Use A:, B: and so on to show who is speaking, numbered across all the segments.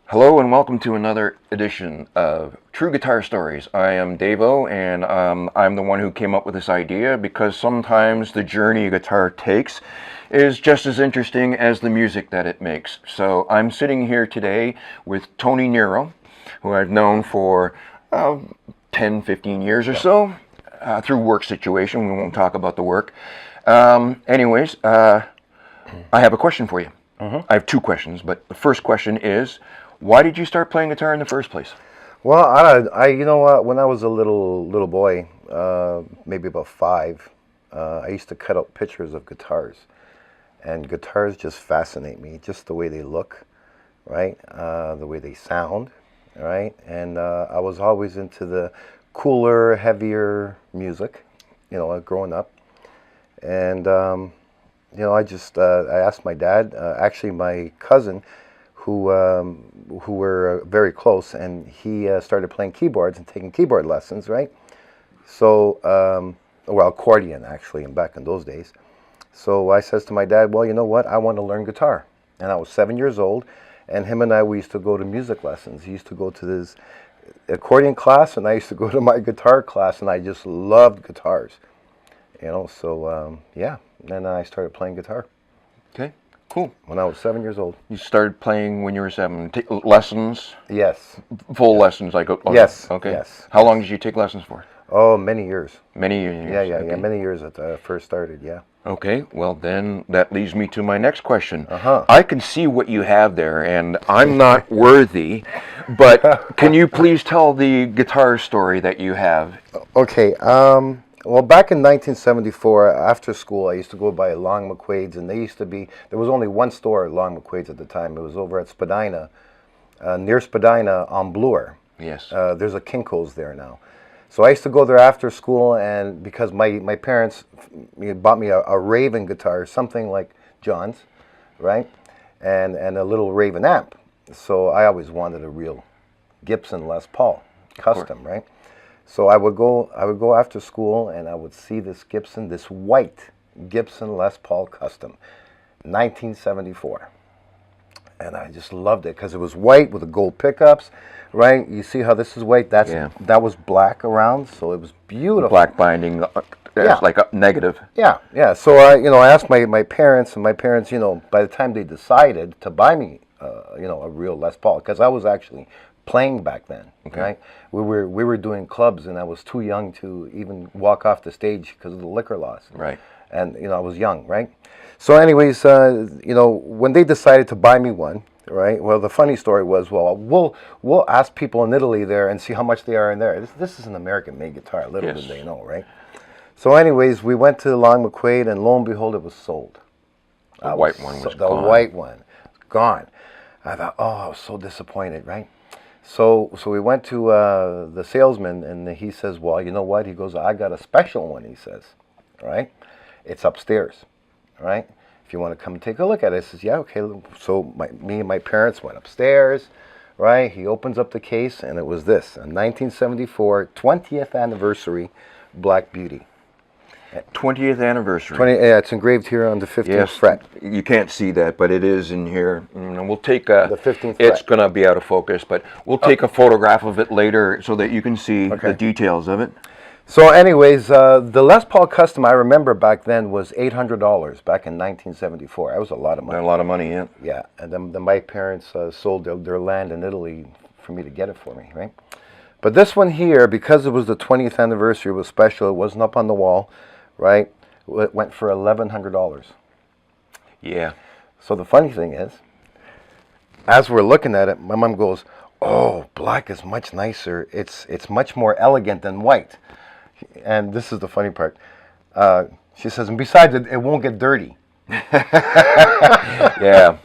A: Hello and welcome to another edition of True Guitar Stories. I am Davo, and I'm the one who came up with this idea because sometimes the journey a guitar takes is just as interesting as the music that it makes. So I'm sitting here today with Tony Nero, who I've known for 10, 15 years or so through work situation. We won't talk about the work. Anyways, I have a question for you. I have two questions, but the first question is, why did you start playing guitar in the first place?
B: Well, you know what? When I was a little boy, maybe about 5, I used to cut out pictures of guitars, and guitars just fascinate me. Just the way they look, right? The way they sound, right? And I was always into the cooler, heavier music, growing up. And I asked my dad, actually my cousin, who were very close, and he started playing keyboards and taking keyboard lessons, right? So, accordion actually, and back in those days. So I says to my dad, well, you know what? I want to learn guitar. And I was 7 years old, and him and we used to go to music lessons. He used to go to this accordion class, and I used to go to my guitar class, and I just loved guitars, So yeah, then I started playing guitar.
A: Okay. Cool.
B: When I was 7 years old.
A: You started playing when you were 7. Take lessons?
B: Yes.
A: Full lessons?
B: Yes.
A: Okay.
B: Yes.
A: How long did you take lessons for?
B: Oh, many years.
A: Many years?
B: Yeah. Many years at first started, yeah.
A: Okay. Well, then that leads me to my next question.
B: Uh-huh.
A: I can see what you have there, and I'm not worthy, but can you please tell the guitar story that you have?
B: Okay. Well, back in 1974, after school, I used to go by Long McQuaid's, and there was only one store at Long McQuaid's at the time. It was over at Spadina, near Spadina on Bloor.
A: Yes.
B: There's a Kinko's there now. So I used to go there after school, and because my parents bought me a Raven guitar, something like John's, right? And a little Raven amp. So I always wanted a real Gibson Les Paul, custom, right? So I would go after school, and I would see this white Gibson Les Paul Custom, 1974. And I just loved it because it was white with the gold pickups, right? You see how this is white? That was black around, so it was beautiful.
A: Black binding, like a negative.
B: Yeah. So I asked my parents, and my parents, by the time they decided to buy me, a real Les Paul, because I was actually playing back then,
A: okay.
B: Right? We were doing clubs, and I was too young to even walk off the stage because of the liquor laws.
A: Right.
B: And I was young, right? So, anyways, when they decided to buy me one, right? Well, the funny story was, we'll ask people in Italy there and see how much they are in there. This is an American-made guitar. Little did they know, right? So, anyways, we went to Long McQuaid, and lo and behold, it was sold.
A: The white one was
B: gone. The white one, gone. I thought, I was so disappointed, right? So we went to the salesman, and he says, well, you know what? He goes, I got a special one, he says, all right? It's upstairs, all right? If you want to come and take a look at it. I says, yeah, okay. So me and my parents went upstairs, right? He opens up the case, and it was this, a 1974 20th anniversary Black Beauty.
A: 20th anniversary.
B: Yeah, it's engraved here on the 15th fret.
A: You can't see that, but it is in here. And we'll take the
B: 15th
A: It's
B: fret.
A: going to be out of focus, but we'll take a photograph of it later so that you can see the details of it.
B: So anyways, the Les Paul Custom, I remember back then, was $800 back in 1974. That was a lot of money.
A: A lot of money, yeah.
B: Yeah, and then my parents sold their land in Italy for me to get it for me, right? But this one here, because it was the 20th anniversary, it was special. It wasn't up on the wall, right? It went for $1,100.
A: Yeah.
B: So the funny thing is, as we're looking at it, my mom goes, oh, black is much nicer. It's much more elegant than white. And this is the funny part. She says, and besides, it won't get dirty.
A: Yeah.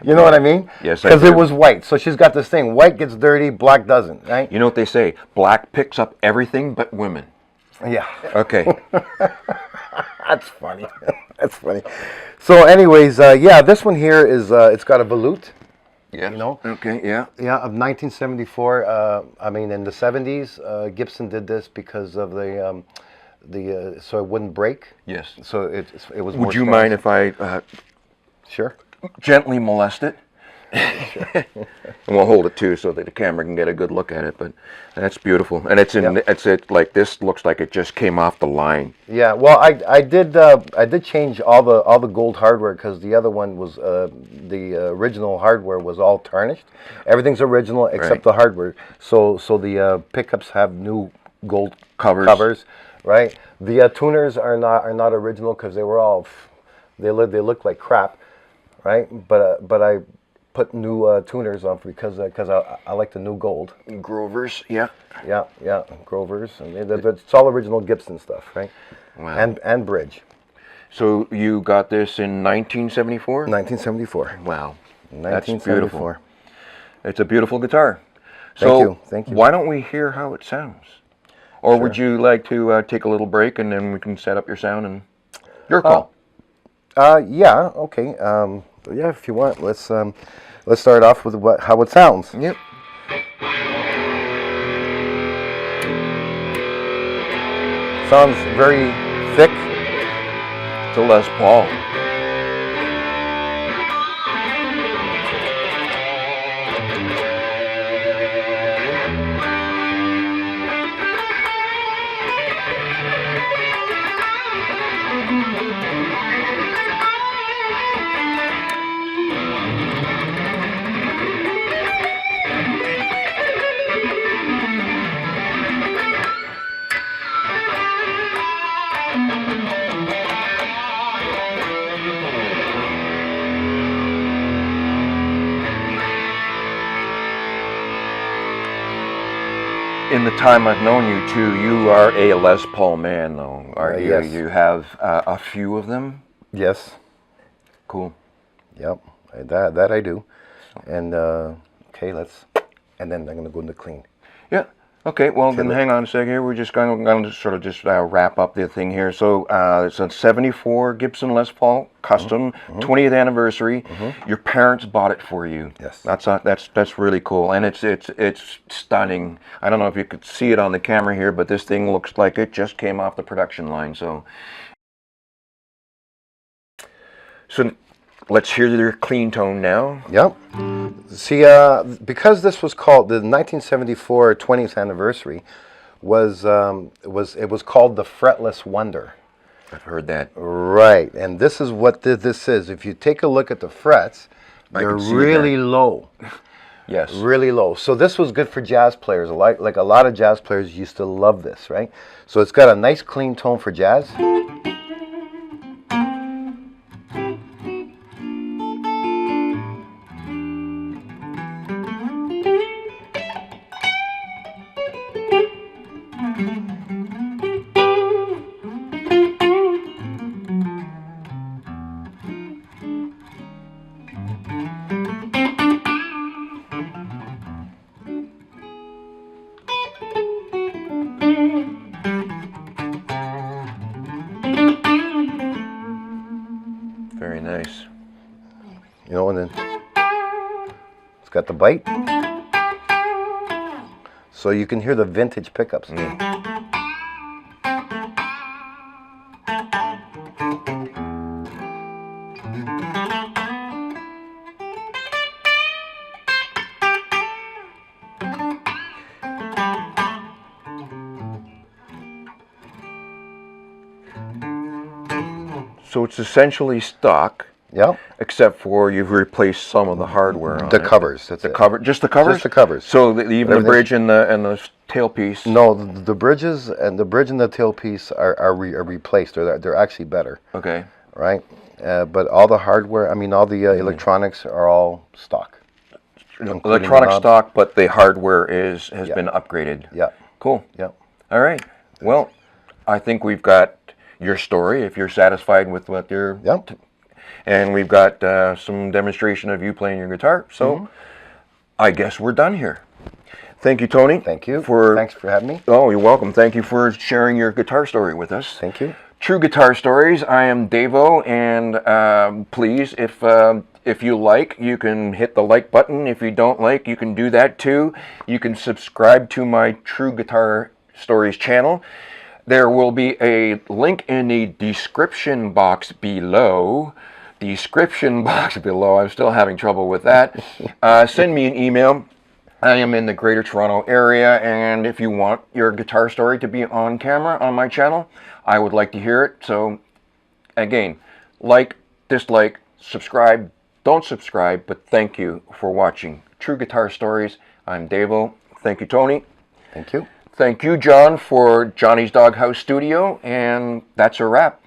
B: You know what I mean?
A: Yes,
B: because it was white. So she's got this thing. White gets dirty, black doesn't, right?
A: You know what they say? Black picks up everything but women.
B: Yeah.
A: Okay.
B: That's funny. That's funny. So anyways, yeah, this one here is, it's got a volute.
A: Yeah.
B: You know?
A: Okay, yeah.
B: Yeah, of 1974. I mean, in the 70s, Gibson did this because of the so it wouldn't break.
A: Yes.
B: So it was.
A: Would you mind if I
B: Sure.
A: gently molest it? And we'll hold it too so that the camera can get a good look at it. But that's beautiful, and it's like this looks like it just came off the line.
B: Yeah, well, I did change all the gold hardware because the other one was the original hardware was all tarnished. Everything's original except the hardware. So the pickups have new gold covers, right? The tuners are not original because they were all they look like crap, right? But I put new tuners on because I like the new gold.
A: Grovers, yeah.
B: Yeah, Grovers, and it's all original Gibson stuff, right?
A: Wow.
B: And bridge.
A: So you got this in 1974?
B: 1974.
A: Wow.
B: 1974.
A: That's beautiful. It's a beautiful guitar. So
B: Thank you.
A: Why don't we hear how it sounds? Or would you like to take a little break and then we can set up your sound and your call?
B: Yeah, okay. Yeah, if you want, let's start off with how it sounds.
A: Yep.
B: Sounds very thick.
A: It's a Les Paul. In the time I've known you too, you are a Les Paul man, though, are you?
B: Yes.
A: You have a few of them.
B: Yes.
A: Cool.
B: Yep. That I do. And okay, and then I'm gonna go into clean.
A: Yeah. Okay. Well, then hang on a second here. We're just going to sort of just wrap up the thing here. So it's a '74 Gibson Les Paul custom, 20th anniversary. Your parents bought it for you.
B: Yes.
A: That's really cool, and it's stunning. I don't know if you could see it on the camera here, but this thing looks like it just came off the production line. So let's hear your clean tone now.
B: Yep. See, because this was called the 1974 20th anniversary, was called the Fretless Wonder.
A: I've heard that.
B: Right, and this is what this is. If you take a look at the frets, they're really low.
A: Yes.
B: Really low. So this was good for jazz players. Like a lot of jazz players used to love this, right? So it's got a nice clean tone for jazz.
A: Very nice.
B: You know, and then it's got the bite. So you can hear the vintage pickups.
A: So it's essentially stock.
B: Yeah.
A: Except for you've replaced some of the hardware on
B: The
A: it.
B: covers. That's
A: The
B: it.
A: cover, just the covers.
B: Just the covers.
A: So even the bridge and the tailpiece.
B: No, the bridges and the tailpiece are replaced. They're actually better.
A: Okay.
B: Right. But all the hardware, I mean, all the electronics are all stock.
A: Electronic stock, but the hardware has been upgraded.
B: Yeah.
A: Cool.
B: Yeah.
A: All right. Well, I think we've got your story. If you're satisfied with what you're.
B: Yep.
A: And we've got some demonstration of you playing your guitar. So I guess we're done here. Thank you, Tony.
B: Thank you.
A: For,
B: Thanks for having me.
A: Oh, you're welcome. Thank you for sharing your guitar story with us.
B: Thank you.
A: True Guitar Stories. I am Davo, and please, if you like, you can hit the like button. If you don't like, you can do that too. You can subscribe to my True Guitar Stories channel. There will be a link in the description box below description box below. I'm still having trouble with that. Send me an email. I am in the Greater Toronto area, and if you want your guitar story to be on camera on my channel, I would like to hear it. So, again, like, dislike, subscribe, don't subscribe, but thank you for watching True Guitar Stories. I'm Davo. Thank you, Tony.
B: Thank you.
A: Thank you, John, for Johnny's Doghouse Studio, and that's a wrap.